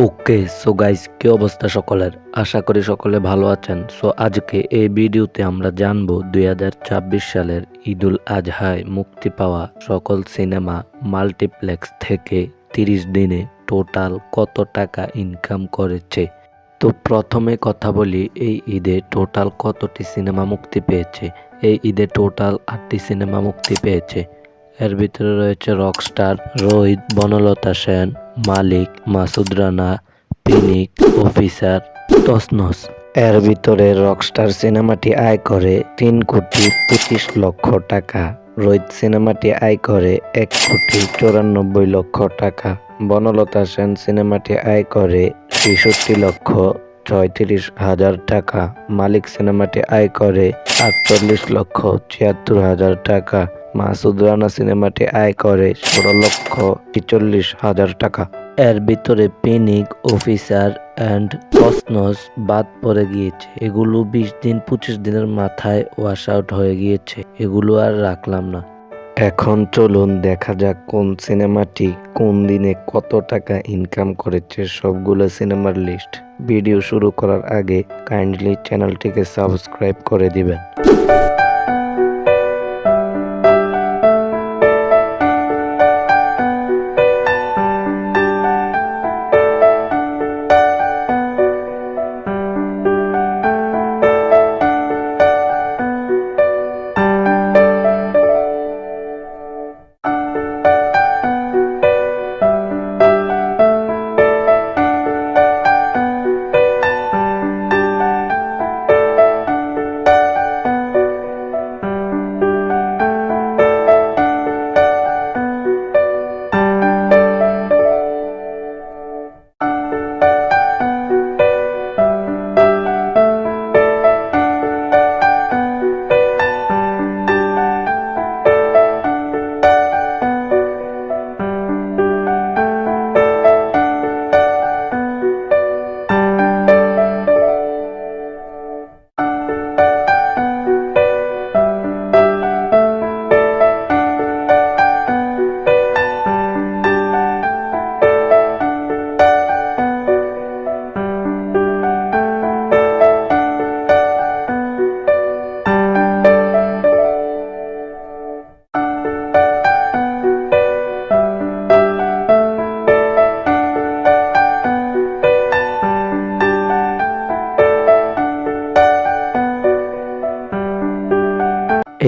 Okay so guys, কি অবস্থা সকলের? আশা করি সকলে ভালো আছেন। সো আজকে এই ভিডিওতে আমরা জানবো 2026 সালের ঈদুল আজহায় মুক্তি পাওয়া সকল সিনেমা মাল্টিপ্লেক্স থেকে 30 দিনে টোটাল কত টাকা ইনকাম করেছে। তো প্রথমে কথা বলি, এই ঈদে টোটাল কতটি সিনেমা মুক্তি পেয়েছে। এই ঈদে টোটাল 8টি সিনেমা মুক্তি পেয়েছে। এর ভিতরে রয়েছে রকস্টার, রোহিত, বনলতা সেন, মালিক, মাসুদ রানা, পিনিক, অফিসার, তসনস। এর ভিতরে রকস্টার সিনেমাটি আয় করে 3,25,00,000 টাকা। রোহিত সিনেমাটি আয় করে 1,94,00,000 টাকা। বনলতা সেন সিনেমাটি আয় করে 66,36,000 টাকা। মালিক সিনেমাটি আয় করে 48,76,000 টাকা। মাসুদ রানা সিনেমাটি আয় করে 16,46,000 টাকা। এর ভিতরে পিনিক, অফিসার অ্যান্ড তসনস বাদ পড়ে গিয়েছে। এগুলো 20-25 দিনের মাথায় ওয়াশ আউট হয়ে গিয়েছে, এগুলো আর রাখলাম না। এখন চলুন দেখা যাক কোন সিনেমাটি কোন দিনে কত টাকা ইনকাম করেছে, সবগুলো সিনেমার লিস্ট। ভিডিও শুরু করার আগে কাইন্ডলি চ্যানেলটিকে সাবস্ক্রাইব করে দিবেন।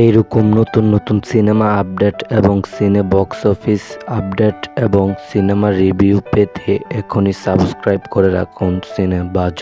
এইরকম নতুন নতুন সিনেমা আপডেট এবং সিনে বক্স অফিস আপডেট এবং সিনেমা রিভিউ পেতে এখনই সাবস্ক্রাইব করে রাখুন সিনেবাজ।